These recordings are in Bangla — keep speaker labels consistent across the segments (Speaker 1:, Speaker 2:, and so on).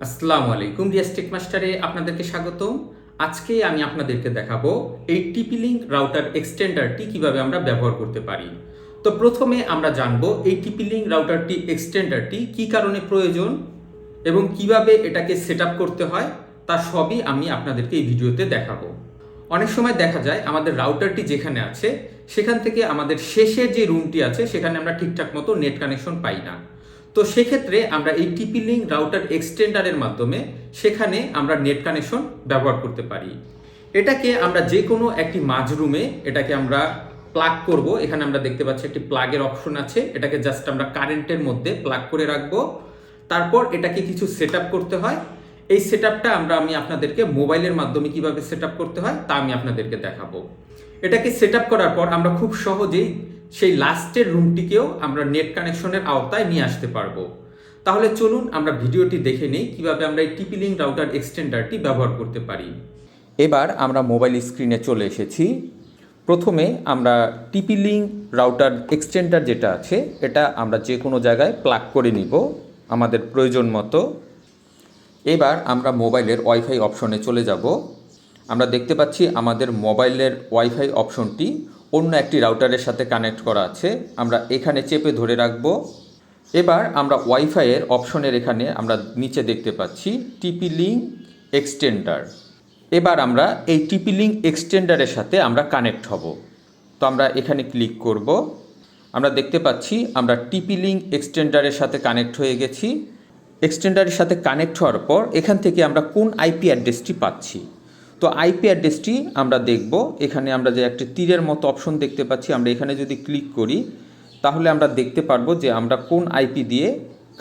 Speaker 1: আসসালামু আলাইকুম, রিয়াজ টেক মাস্টারে আপনাদেরকে স্বাগতম। আজকে আমি আপনাদেরকে দেখাবো এই টিপি লিঙ্ক রাউটার এক্সটেন্ডারটি কিভাবে আমরা ব্যবহার করতে পারি। তো প্রথমে আমরা জানবো এই টিপি লিঙ্ক রাউটারটি এক্সটেন্ডারটি কী কারণে প্রয়োজন এবং কিভাবে এটাকে সেট আপ করতে হয়, তা সবই আমি আপনাদেরকে এই ভিডিওতে দেখাবো। অনেক সময় দেখা যায় আমাদের রাউটারটি যেখানে আছে সেখান থেকে আমাদের শেষের যে রুমটি আছে সেখানে আমরা ঠিকঠাক মতো নেট কানেকশন পাই না। তো সেক্ষেত্রে আমরা এই টিপি লিঙ্ক রাউটার এক্সটেন্ডারের মাধ্যমে সেখানে আমরা নেট কানেকশন ব্যবহার করতে পারি। এটাকে আমরা যে কোনো একটি মাঝরুমে এটাকে আমরা প্লাগ করব। এখানে আমরা দেখতে পাচ্ছি একটি প্লাগের অপশন আছে, এটাকে জাস্ট আমরা কারেন্টের মধ্যে প্লাগ করে রাখবো। তারপর এটাকে কিছু সেট করতে হয়। এই সেট আপটা আমি আপনাদেরকে মোবাইলের মাধ্যমে কিভাবে সেট করতে হয় তা আমি আপনাদেরকে দেখাবো। এটাকে সেট করার পর আমরা খুব সহজেই সেই লাস্টের রুমটিকেও আমরা নেট কানেকশনের আওতায় নিয়ে আসতে পারবো। তাহলে চলুন আমরা ভিডিওটি দেখে নিই কিভাবে আমরা এই টিপি লিঙ্ক রাউটার এক্সটেন্ডারটি ব্যবহার করতে পারি। এবার আমরা মোবাইল স্ক্রিনে চলে এসেছি। প্রথমে আমরা টিপি লিঙ্ক রাউটার এক্সটেন্ডার যেটা আছে এটা আমরা যে কোনো জায়গায় প্লাগ করে নিব আমাদের প্রয়োজন মতো। এবার আমরা মোবাইলের ওয়াইফাই অপশনে চলে যাব। আমরা দেখতে পাচ্ছি আমাদের মোবাইলের ওয়াইফাই অপশনটি অন্য একটি রাউটারের সাথে কানেক্ট করা আছে। আমরা এখানে চেপে ধরে রাখব। এবার আমরা ওয়াইফাইয়ের অপশনের এখানে আমরা নিচে দেখতে পাচ্ছি টিপি লিঙ্ক এক্সটেন্ডার। এবার আমরা এই টিপি লিঙ্ক এক্সটেন্ডারের সাথে আমরা কানেক্ট হব। তো আমরা এখানে ক্লিক করব। আমরা দেখতে পাচ্ছি আমরা টিপি লিঙ্ক এক্সটেন্ডারের সাথে কানেক্ট হয়ে গেছি। এক্সটেন্ডারের সাথে কানেক্ট হওয়ার পর এখান থেকে আমরা কোন আইপি অ্যাড্রেসটি পাচ্ছি। তো আইপি অ্যাড্রেসটি আমরা দেখব। এখানে আমরা যে একটি তীরের মতো অপশন দেখতে পাচ্ছি, আমরা এখানে যদি ক্লিক করি তাহলে আমরা দেখতে পারবো যে আমরা কোন আইপি দিয়ে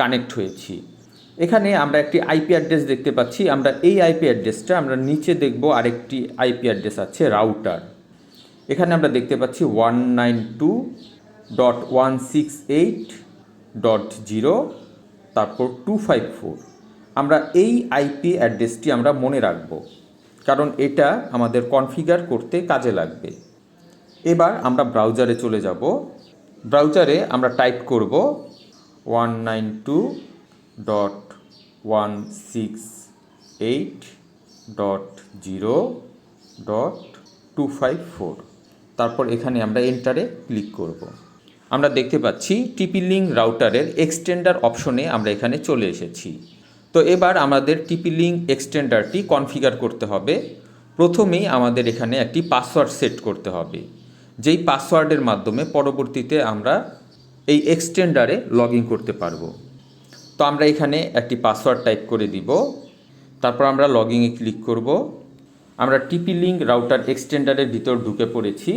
Speaker 1: কানেক্ট হয়েছি। এখানে আমরা একটি আইপি অ্যাড্রেস দেখতে পাচ্ছি। আমরা এই আইপি অ্যাড্রেসটা আমরা নিচে দেখব আরেকটি আইপি অ্যাড্রেস আছে রাউটার। এখানে আমরা দেখতে পাচ্ছি 192.168.0 তারপর 254। আমরা এই আইপি অ্যাড্রেসটি আমরা মনে রাখব, কারণ এটা আমাদের কনফিগার করতে কাজে লাগবে। এবার আমরা ব্রাউজারে চলে যাব। ব্রাউজারে আমরা টাইপ করব 192.168.0.254। তারপর এখানে আমরা এন্টারে ক্লিক করব। আমরা দেখতে পাচ্ছি টিপি লিঙ্ক রাউটারের এক্সটেন্ডার অপশনে আমরা এখানে চলে এসেছি। তো এবার আমাদের টিপি লিঙ্ক এক্সটেন্ডারটি কনফিগার করতে হবে। প্রথমেই আমাদের এখানে একটি পাসওয়ার্ড সেট করতে হবে, যেই পাসওয়ার্ডের মাধ্যমে পরবর্তীতে আমরা এই এক্সটেন্ডারে লগ ইন করতে পারবো। তো আমরা এখানে একটি পাসওয়ার্ড টাইপ করে দিব। তারপর আমরা লগ ইনে ক্লিক করব। আমরা টিপি লিঙ্ক রাউটার এক্সটেন্ডারের ভিতর ঢুকে পড়েছি।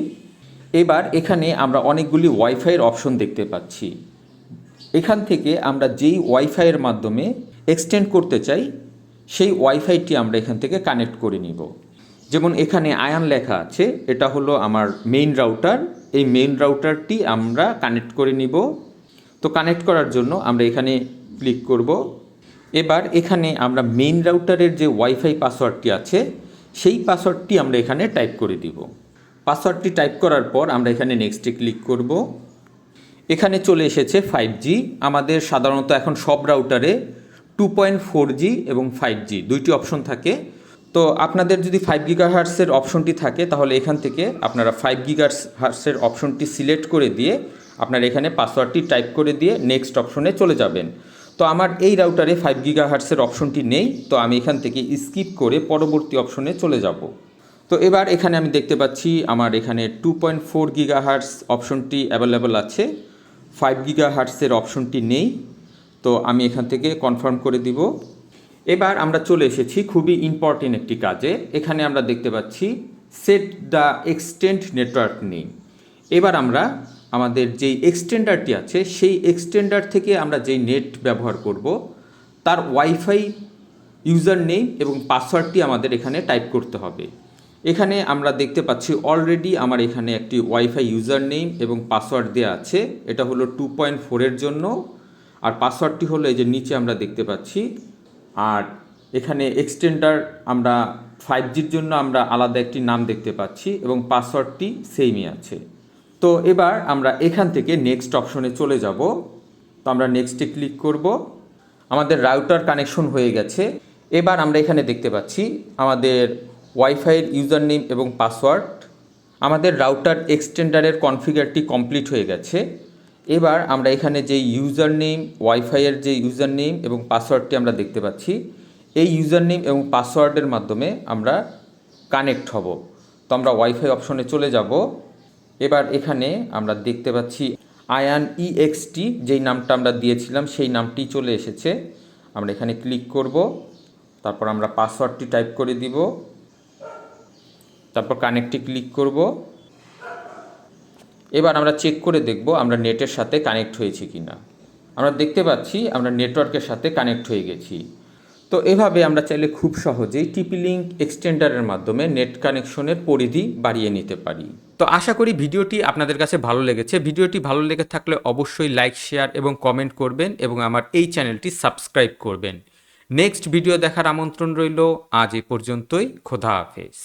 Speaker 1: এবার এখানে আমরা অনেকগুলি ওয়াইফাইয়ের অপশন দেখতে পাচ্ছি। এখান থেকে আমরা যেই ওয়াইফাইয়ের মাধ্যমে এক্সটেন্ড করতে চাই সেই ওয়াইফাইটি আমরা এখান থেকে কানেক্ট করে নিব। যেমন এখানে আয়ান লেখা আছে, এটা হলো আমার মেইন রাউটার। এই মেইন রাউটারটি আমরা কানেক্ট করে নিব। তো কানেক্ট করার জন্য আমরা এখানে ক্লিক করব। এবার এখানে আমরা মেইন রাউটারের যে ওয়াইফাই পাসওয়ার্ডটি আছে সেই পাসওয়ার্ডটি আমরা এখানে টাইপ করে দিব। পাসওয়ার্ডটি টাইপ করার পর আমরা এখানে নেক্সটে ক্লিক করব। এখানে চলে এসেছে 5G। আমাদের সাধারণত এখন সব রাউটারে 2.4G এবং 5G দুইটি অপশন থাকে। তো আপনাদের যদি 5 গিগাহার্টসের অপশনটি থাকে তাহলে এখান থেকে আপনারা 5 গিগাহার্টসের অপশনটি সিলেক্ট করে দিয়ে আপনারা এখানে পাসওয়ার্ডটি টাইপ করে দিয়ে নেক্সট অপশনে চলে যাবেন। তো আমার এই রাউটারে 5 গিগাহার্টসের অপশনটি নেই, তো আমি এখান থেকে স্কিপ করে পরবর্তী অপশনে চলে যাব। তো এবার এখানে আমি দেখতে পাচ্ছি আমার এখানে 2.4 গিগাহার্টস অপশনটি অ্যাভেলেবল আছে, 5 গিগাহার্টসের অপশনটি নেই। তো আমি এখান থেকে কনফার্ম করে দিব। এবার আমরা চলে এসেছি খুবই ইম্পর্টেন্ট একটি কাজে। এখানে আমরা দেখতে পাচ্ছি set the extend network name. এবার আমরা আমাদের যেই এক্সটেন্ডারটি আছে সেই এক্সটেন্ডার থেকে আমরা যেই নেট ব্যবহার করব তার ওয়াইফাই ইউজার নেম এবং পাসওয়ার্ডটি আমাদের এখানে টাইপ করতে হবে। এখানে আমরা দেখতে পাচ্ছি অলরেডি আমার এখানে একটি ওয়াইফাই ইউজার নেম এবং পাসওয়ার্ড দেওয়া আছে। এটা হলো 2.4-এর জন্য, আর পাসওয়ার্ডটি হলো এই যে নিচে আমরা দেখতে পাচ্ছি। আর এখানে এক্সটেন্ডার আমরা 5Gর জন্য আমরা আলাদা একটি নাম দেখতে পাচ্ছি এবং পাসওয়ার্ডটি সেমই আছে। তো এবার আমরা এখান থেকে নেক্সট অপশনে চলে যাব। তো আমরা নেক্সটে ক্লিক করব। আমাদের রাউটার কানেকশন হয়ে গেছে। এবার আমরা এখানে দেখতে পাচ্ছি আমাদের ওয়াইফাইয়ের ইউজার নেম এবং পাসওয়ার্ড। আমাদের রাউটার এক্সটেন্ডারের কনফিগারটি কমপ্লিট হয়ে গেছে। এবার আমরা এখানে যে ইউজার নেম, ওয়াইফাইয়ের যে ইউজার নেম এবং পাসওয়ার্ডটি আমরা দেখতে পাচ্ছি, এই ইউজার নেম এবং পাসওয়ার্ডের মাধ্যমে আমরা কানেক্ট হব। তো আমরা ওয়াইফাই অপশনে চলে যাব। এবার এখানে আমরা দেখতে পাচ্ছি আয়ান ইএক্সটি যেই নামটা আমরা দিয়েছিলাম সেই নামটি চলে এসেছে। আমরা এখানে ক্লিক করব, তারপর আমরা পাসওয়ার্ডটি টাইপ করে দিব, তারপর কানেক্টে ক্লিক করব। এবার আমরা চেক করে দেখব আমরা নেটের সাথে কানেক্ট হয়েছি কি না। আমরা দেখতে পাচ্ছি আমরা নেটওয়ার্কের সাথে কানেক্ট হয়ে গেছি। তো এভাবে আমরা চাইলে খুব সহজেই টিপি লিঙ্ক এক্সটেন্ডারের মাধ্যমে নেট কানেকশনের পরিধি বাড়িয়ে নিতে পারি। তো আশা করি ভিডিওটি আপনাদের কাছে ভালো লেগেছে। ভিডিওটি ভালো লেগে থাকলে অবশ্যই লাইক, শেয়ার এবং কমেন্ট করবেন এবং আমার এই চ্যানেলটি সাবস্ক্রাইব করবেন। নেক্সট ভিডিও দেখার আমন্ত্রণ রইল। আজ এ পর্যন্তই। খোদা হাফেজ।